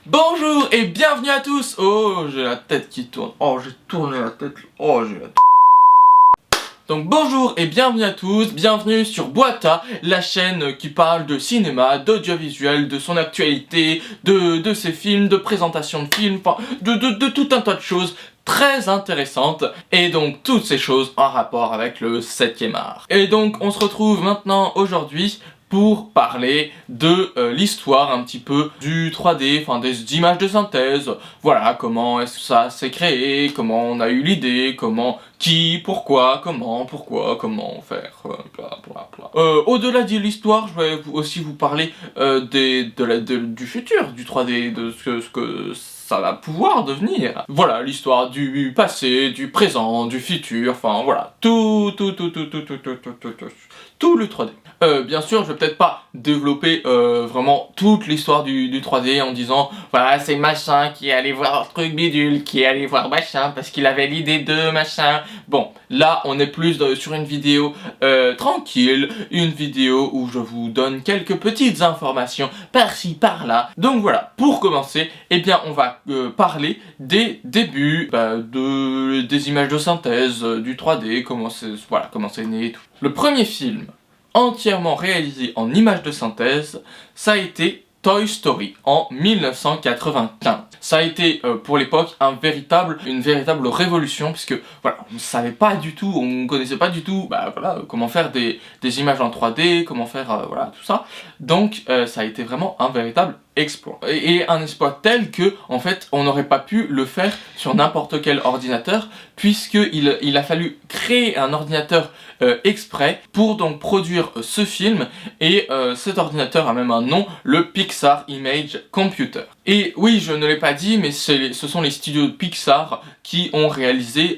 Bonjour et bienvenue à tous. Oh, j'ai la tête qui tourne. Oh, j'ai tourné la tête. Oh, j'ai la tête. Donc bonjour et bienvenue à tous, bienvenue sur Boita, la chaîne qui parle de cinéma, d'audiovisuel, de son actualité, de ses films, de présentation de films, enfin, de tout un tas de choses très intéressantes, et donc toutes ces choses en rapport avec le 7e art. Et donc on se retrouve maintenant aujourd'hui pour parler de l'histoire un petit peu du 3D, enfin des images de synthèse, voilà, comment est-ce que ça s'est créé, comment on a eu l'idée, comment, qui, pourquoi faire, bla bla bla. Au-delà de l'histoire, je vais aussi vous parler du futur du 3D, de ce que ça va pouvoir devenir. Voilà, l'histoire du passé, du présent, du futur, enfin voilà, tout le 3D. Bien sûr, je vais peut-être pas développer vraiment toute l'histoire du 3D en disant voilà, c'est machin qui est allé voir truc bidule, qui est allé voir machin parce qu'il avait l'idée de machin. Bon, là on est plus sur une vidéo tranquille, une vidéo où je vous donne quelques petites informations par-ci par-là. Donc voilà, pour commencer, eh bien on va parler des débuts des images de synthèse, du 3D, comment c'est né et tout. Le premier film entièrement réalisé en images de synthèse, ça a été Toy Story en 1995. Ça a été pour l'époque une véritable révolution, puisque voilà, on ne savait pas du tout, on connaissait pas du tout comment faire des images en 3D, comment faire voilà, tout ça. Donc ça a été vraiment un véritable exploit. Et un exploit tel que, en fait, on n'aurait pas pu le faire sur n'importe quel ordinateur, puisqu'il a fallu créer un ordinateur exprès pour donc produire ce film, et cet ordinateur a même un nom, le Pixar Image Computer. Et oui, je ne l'ai pas dit, mais ce sont les studios de Pixar qui ont réalisé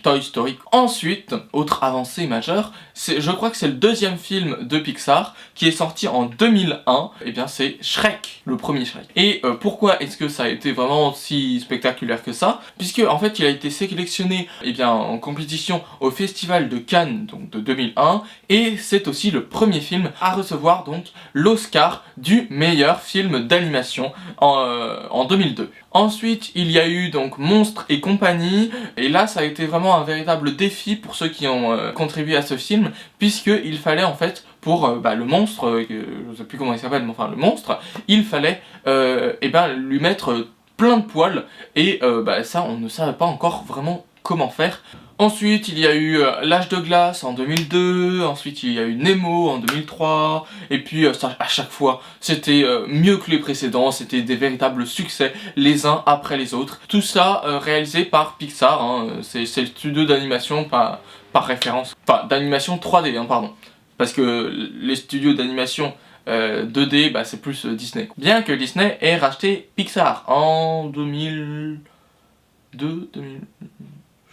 Toy Story. Ensuite, autre avancée majeure, je crois que c'est le deuxième film de Pixar qui est sorti en 2001, et bien c'est Shrek, le premier Shrek. Et pourquoi est-ce que ça a été vraiment si spectaculaire que ça? Puisque en fait il a été sélectionné en compétition au Festival de Cannes donc de 2001, et c'est aussi le premier film à recevoir donc l'Oscar du meilleur film d'animation en 2002. Ensuite, il y a eu donc Monstres et compagnie, et là ça a été vraiment un véritable défi pour ceux qui ont contribué à ce film, puisqu'il fallait en fait pour le monstre, je sais plus comment il s'appelle, mais enfin le monstre, il fallait lui mettre plein de poils, et ça on ne savait pas encore vraiment comment faire. Ensuite, il y a eu L'Âge de glace en 2002, ensuite il y a eu Nemo en 2003, et puis à chaque fois, c'était mieux que les précédents, c'était des véritables succès, les uns après les autres. Tout ça réalisé par Pixar, hein, c'est le studio d'animation par référence, enfin d'animation 3D, hein, pardon. Parce que les studios d'animation 2D, c'est plus Disney. Bien que Disney ait racheté Pixar en 2002,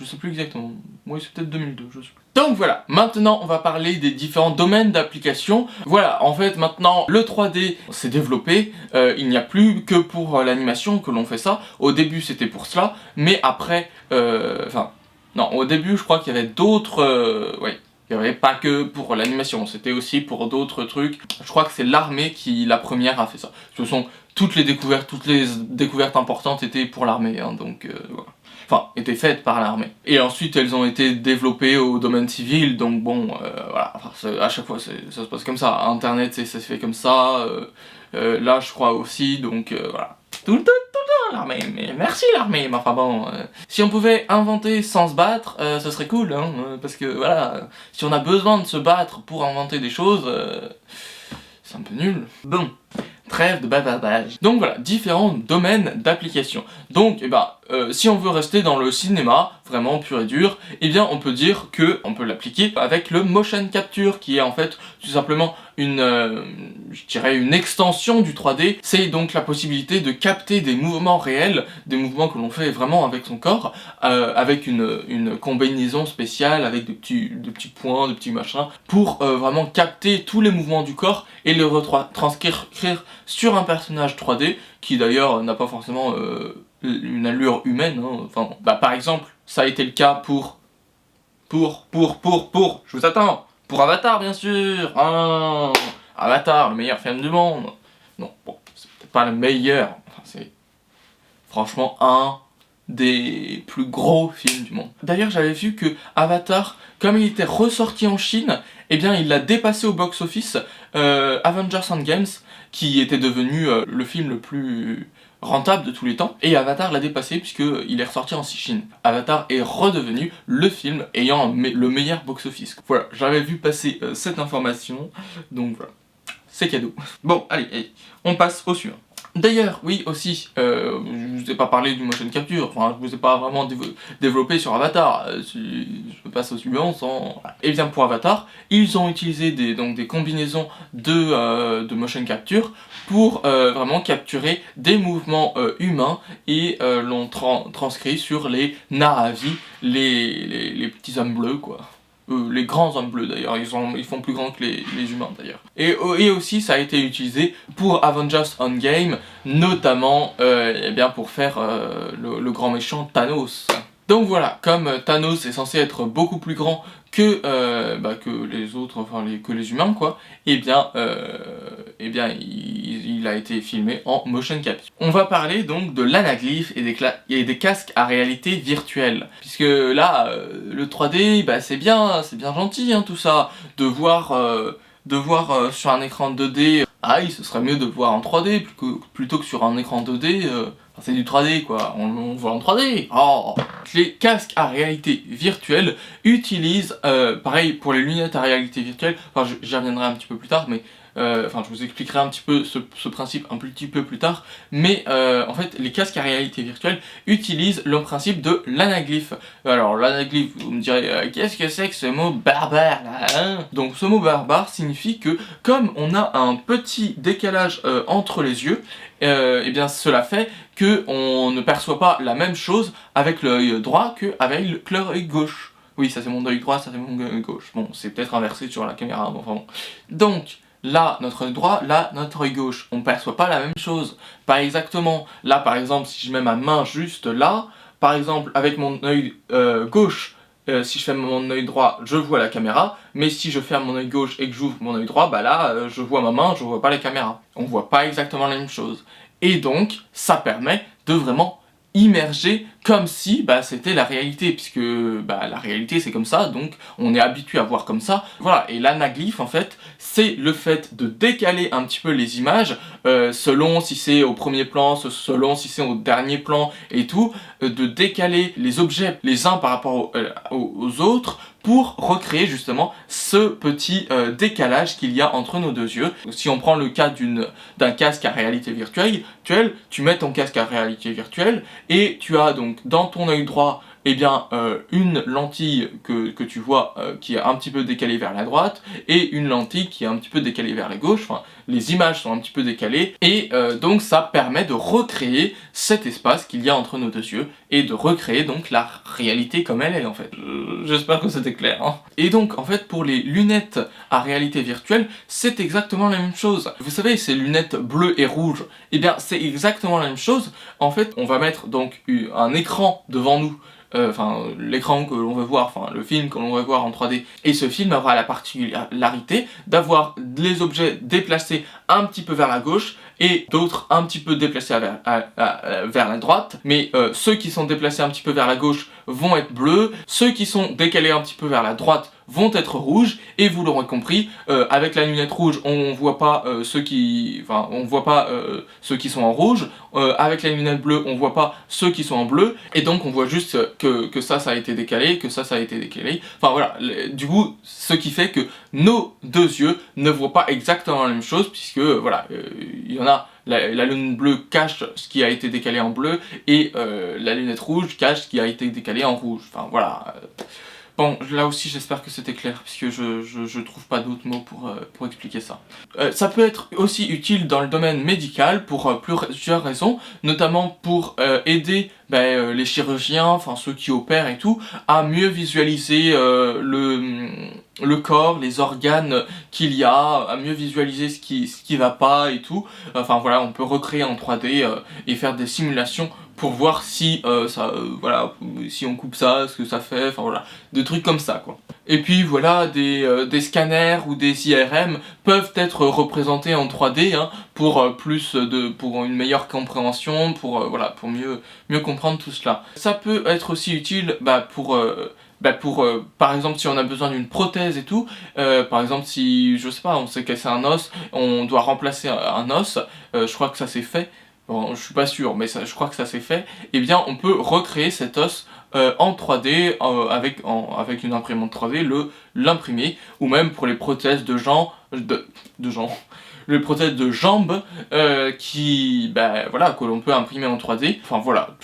je sais plus exactement. Oui, c'est peut-être 2002, je sais plus. Donc voilà, maintenant on va parler des différents domaines d'application. Voilà, en fait maintenant le 3D s'est développé, il n'y a plus que pour l'animation que l'on fait ça. Au début c'était pour cela, mais après, non, au début je crois qu'il y avait d'autres, il n'y avait pas que pour l'animation, c'était aussi pour d'autres trucs. Je crois que c'est l'armée qui, la première, a fait ça. Ce sont toutes les découvertes importantes étaient pour l'armée, hein, donc voilà. Enfin, étaient faites par l'armée. Et ensuite, elles ont été développées au domaine civil, donc bon, voilà, à chaque fois, ça se passe comme ça. Internet, ça se fait comme ça, là, je crois aussi, donc voilà. Tout le temps, l'armée, mais merci l'armée, mais enfin bon, si on pouvait inventer sans se battre, ce serait cool, hein, parce que voilà, si on a besoin de se battre pour inventer des choses, c'est un peu nul. Bon. Trêve de bavardage. Donc voilà, différents domaines d'application. Donc, si on veut rester dans le cinéma, vraiment pur et dur, on peut dire que on peut l'appliquer avec le motion capture, qui est en fait tout simplement une extension du 3D. C'est donc la possibilité de capter des mouvements réels, des mouvements que l'on fait vraiment avec son corps, avec une combinaison spéciale, avec de petits points, de petits machins, pour vraiment capter tous les mouvements du corps et le retranscrire sur un personnage 3D, qui d'ailleurs n'a pas forcément une allure humaine, hein. Enfin, par exemple, ça a été le cas je vous attends, pour Avatar bien sûr, hein. Avatar, le meilleur film du monde. Non, bon, c'est peut-être pas le meilleur, enfin, c'est franchement un des plus gros films du monde. D'ailleurs, j'avais vu que Avatar, comme il était ressorti en Chine, eh bien il l'a dépassé au box-office Avengers Endgame, qui était devenu le film le plus rentable de tous les temps, et Avatar l'a dépassé puisqu'il est ressorti en Chine. Avatar est redevenu le film ayant le meilleur box-office. Voilà, j'avais vu passer cette information, donc voilà, c'est cadeau. Bon, allez, on passe au suivant. D'ailleurs, oui aussi, je vous ai pas parlé du motion capture, enfin je vous ai pas vraiment développé sur Avatar, je passe au suivant sans... Et bien pour Avatar, ils ont utilisé des combinaisons de motion capture pour vraiment capturer des mouvements humains et l'ont transcrit sur les Na'vi, les petits hommes bleus quoi. Les grands hommes bleus d'ailleurs, ils font plus grands que les humains d'ailleurs. Et aussi ça a été utilisé pour Avengers Endgame, notamment eh bien pour faire le grand méchant Thanos. Donc voilà, comme Thanos est censé être beaucoup plus grand que les autres, enfin que les humains quoi, eh bien il a été filmé en motion capture. On va parler donc de l'anaglyphe et des casques à réalité virtuelle. Puisque là, le 3D, bah, c'est bien gentil hein, tout ça, de voir sur un écran 2D, ce serait mieux de le voir en 3D plutôt que sur un écran 2D, c'est du 3D quoi, on voit en 3D. Oh. Les casques à réalité virtuelle utilisent, pareil pour les lunettes à réalité virtuelle, enfin j'y reviendrai un petit peu plus tard, mais je vous expliquerai un petit peu ce principe un petit peu plus tard, mais en fait les casques à réalité virtuelle utilisent le principe de l'anaglyphe. Alors l'anaglyphe, vous me direz, qu'est-ce que c'est que ce mot barbare là hein? Donc ce mot barbare signifie que comme on a un petit décalage entre les yeux, et bien cela fait qu'on ne perçoit pas la même chose avec l'œil droit qu'avec l'œil gauche. Oui, ça c'est mon œil droit, ça c'est mon œil gauche. Bon, c'est peut-être inversé sur la caméra, mais enfin bon. Donc, là, notre œil droit, là, notre œil gauche. On ne perçoit pas la même chose. Pas exactement. Là, par exemple, si je mets ma main juste là, par exemple, avec mon œil gauche, si je ferme mon œil droit, je vois la caméra, mais si je ferme mon œil gauche et que j'ouvre mon œil droit, bah là, je vois ma main, je vois pas la caméra. On voit pas exactement la même chose. Et donc, ça permet de vraiment immerger comme si c'était la réalité, puisque la réalité c'est comme ça, donc on est habitué à voir comme ça. Voilà, et l'anaglyphe en fait, c'est le fait de décaler un petit peu les images, selon si c'est au premier plan, selon si c'est au dernier plan et tout, de décaler les objets les uns par rapport aux autres, pour recréer justement ce petit décalage qu'il y a entre nos deux yeux. Si on prend le cas d'un casque à réalité virtuelle, tu mets ton casque à réalité virtuelle et tu as donc dans ton œil droit une lentille que tu vois qui est un petit peu décalée vers la droite et une lentille qui est un petit peu décalée vers la gauche, enfin les images sont un petit peu décalées et donc ça permet de recréer cet espace qu'il y a entre nos deux yeux et de recréer donc la réalité comme elle est en fait. J'espère que c'était clair hein. Et donc en fait pour les lunettes à réalité virtuelle c'est exactement la même chose. Vous savez ces lunettes bleues et rouges, et bien c'est exactement la même chose. En fait on va mettre donc un écran devant nous, l'écran que l'on veut voir, le film que l'on veut voir en 3D. Et ce film aura la particularité d'avoir les objets déplacés un petit peu vers la gauche et d'autres un petit peu déplacés vers la droite. Mais ceux qui sont déplacés un petit peu vers la gauche vont être bleus, ceux qui sont décalés un petit peu vers la droite vont être rouges, et vous l'aurez compris, avec la lunette rouge on voit pas ceux qui sont en rouge, avec la lunette bleue on voit pas ceux qui sont en bleu, et donc on voit juste que ça a été décalé, que ça a été décalé, enfin voilà, du coup ce qui fait que nos deux yeux ne voient pas exactement la même chose, puisque voilà, il y en a, la lunette bleue cache ce qui a été décalé en bleu, et la lunette rouge cache ce qui a été décalé en rouge, enfin voilà. Bon, là aussi j'espère que c'était clair, puisque je trouve pas d'autres mots pour expliquer ça. Ça peut être aussi utile dans le domaine médical pour plusieurs raisons, notamment pour aider les chirurgiens, enfin ceux qui opèrent et tout, à mieux visualiser le corps, les organes qu'il y a, à mieux visualiser ce qui va pas et tout. Enfin voilà, on peut recréer en 3D et faire des simulations pour voir si si on coupe ça, ce que ça fait, enfin voilà, des trucs comme ça quoi. Et puis voilà, des scanners ou des IRM peuvent être représentés en 3D hein, pour pour une meilleure compréhension, voilà, pour mieux comprendre tout cela. Ça peut être aussi utile par exemple si on a besoin d'une prothèse et tout, par exemple si, je sais pas, on s'est cassé un os, on doit remplacer un os, je crois que ça s'est fait, bon, je suis pas sûr, mais je crois que ça s'est fait, et bien on peut recréer cet os en 3D avec une imprimante 3D, l'imprimer, ou même pour les prothèses les prothèses de jambes voilà, que l'on peut imprimer en 3D. Enfin voilà,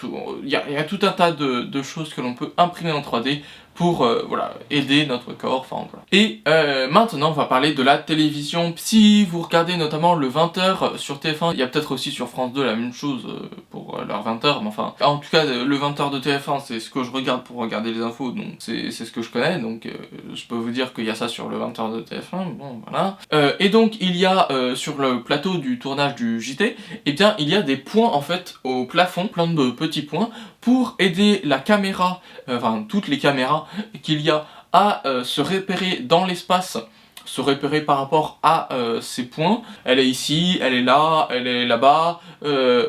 il y a tout un tas de choses que l'on peut imprimer en 3D pour voilà, aider notre corps, enfin voilà. Et maintenant on va parler de la télévision. Si vous regardez notamment le 20h sur TF1, il y a peut-être aussi sur France 2 la même chose pour leur 20h, mais enfin, en tout cas le 20h de TF1 c'est ce que je regarde pour regarder les infos, donc c'est ce que je connais, donc je peux vous dire qu'il y a ça sur le 20h de TF1, bon voilà. Et donc il y a sur le plateau du tournage du JT, eh bien il y a des points en fait au plafond, plein de petits points, pour aider la caméra, enfin toutes les caméras qu'il y a à se repérer dans l'espace, se repérer par rapport à ces points. Elle est ici, elle est là, elle est là-bas,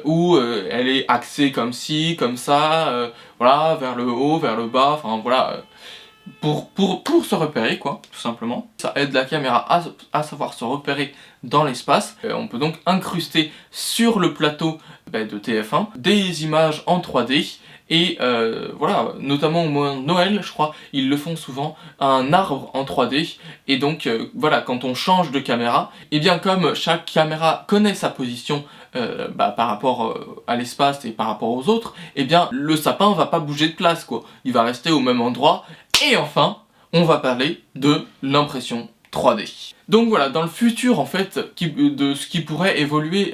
ou elle est axée comme ci, comme ça, voilà, vers le haut, vers le bas, enfin voilà, pour se repérer quoi, tout simplement. Ça aide la caméra à savoir se repérer dans l'espace. On peut donc incruster sur le plateau de TF1 des images en 3D. Et voilà, notamment au moment de Noël, je crois, ils le font souvent, un arbre en 3D. Et donc, voilà, quand on change de caméra, et bien comme chaque caméra connaît sa position par rapport à l'espace et par rapport aux autres, et bien le sapin va pas bouger de place, quoi. Il va rester au même endroit. Et enfin, on va parler de l'impression 3D. Donc voilà, dans le futur en fait, de ce qui pourrait évoluer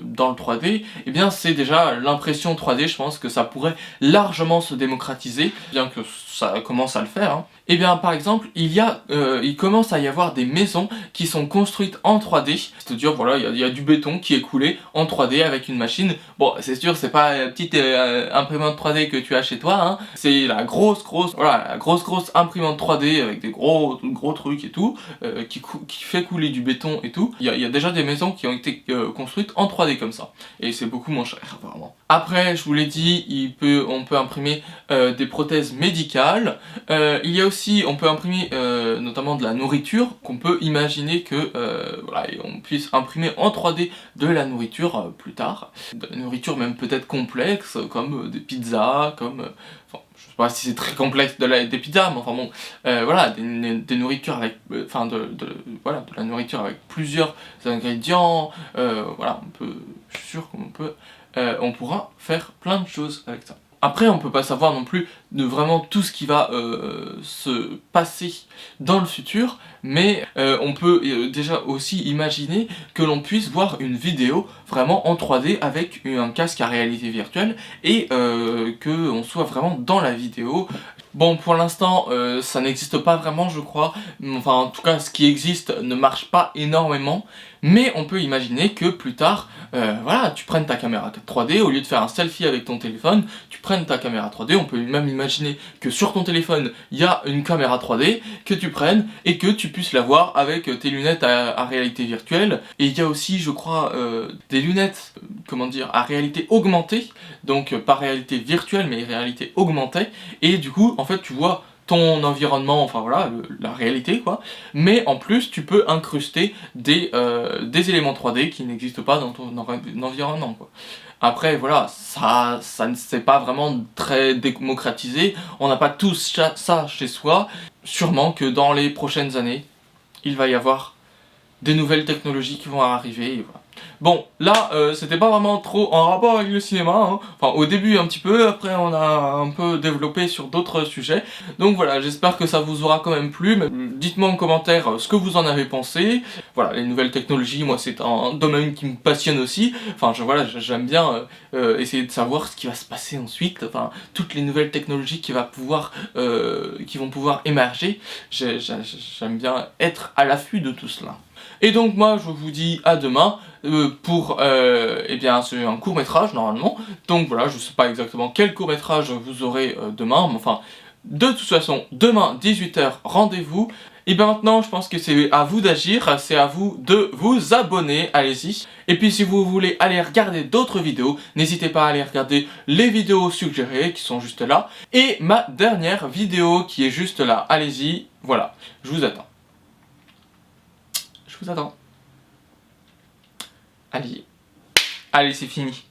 dans le 3D, eh bien c'est déjà l'impression 3D, je pense que ça pourrait largement se démocratiser, bien que ça commence à le faire. Hein. Eh bien par exemple, il commence à y avoir des maisons qui sont construites en 3D, c'est-à-dire voilà, il y a du béton qui est coulé en 3D avec une machine. Bon, c'est sûr, c'est pas la petite imprimante 3D que tu as chez toi, hein. C'est la grosse imprimante 3D avec des gros trucs et tout, qui fait couler du béton et tout. Il y a déjà des maisons qui ont été construites en 3D comme ça, et c'est beaucoup moins cher apparemment. Après, je vous l'ai dit, on peut imprimer des prothèses médicales. Il y a aussi, on peut imprimer notamment de la nourriture, qu'on peut imaginer que voilà, on puisse imprimer en 3D de la nourriture plus tard. De la nourriture même peut-être complexe, comme des pizzas, comme... je sais pas si c'est très complexe des pizzas, mais enfin bon, voilà, des nourritures avec, voilà, de la nourriture avec plusieurs ingrédients, voilà, je suis sûr on pourra faire plein de choses avec ça. Après, on peut pas savoir non plus de vraiment tout ce qui va se passer dans le futur, mais on peut déjà aussi imaginer que l'on puisse voir une vidéo vraiment en 3D avec un casque à réalité virtuelle et qu'on soit vraiment dans la vidéo. Bon, pour l'instant, ça n'existe pas vraiment, je crois. Enfin, en tout cas, ce qui existe ne marche pas énormément. Mais on peut imaginer que plus tard, voilà, tu prennes ta caméra 3D, au lieu de faire un selfie avec ton téléphone, tu prennes ta caméra 3D. On peut même imaginer que sur ton téléphone, il y a une caméra 3D que tu prennes et que tu puisses la voir avec tes lunettes à réalité virtuelle. Et il y a aussi, je crois, des lunettes, comment dire, à réalité augmentée. Donc, pas réalité virtuelle, mais réalité augmentée. Et du coup, en fait, tu vois ton environnement, enfin voilà, la réalité quoi, mais en plus tu peux incruster des éléments 3D qui n'existent pas dans ton environnement quoi. Après voilà, ça ne s'est pas vraiment très démocratisé, on n'a pas tous ça chez soi, sûrement que dans les prochaines années, il va y avoir des nouvelles technologies qui vont arriver, et voilà. Bon, là, c'était pas vraiment trop en rapport avec le cinéma, hein. Enfin, au début un petit peu, après on a un peu développé sur d'autres sujets. Donc voilà, j'espère que ça vous aura quand même plu. Dites-moi en commentaire ce que vous en avez pensé. Voilà, les nouvelles technologies, moi c'est un domaine qui me passionne aussi. Enfin, voilà, j'aime bien essayer de savoir ce qui va se passer ensuite. Enfin, toutes les nouvelles technologies qui vont pouvoir émerger. J'aime bien être à l'affût de tout cela. Et donc moi je vous dis à demain pour eh bien c'est un court métrage normalement, donc voilà, je sais pas exactement quel court métrage vous aurez demain, mais enfin De toute façon, demain 18h, rendez-vous. Et bien maintenant, je pense que c'est à vous d'agir, c'est à vous de vous abonner, allez-y. Et puis si vous voulez aller regarder d'autres vidéos, n'hésitez pas à aller regarder les vidéos suggérées qui sont juste là. Et ma dernière vidéo qui est juste là, allez-y, voilà, je vous attends. Je vous attends. Allez, allez, c'est fini.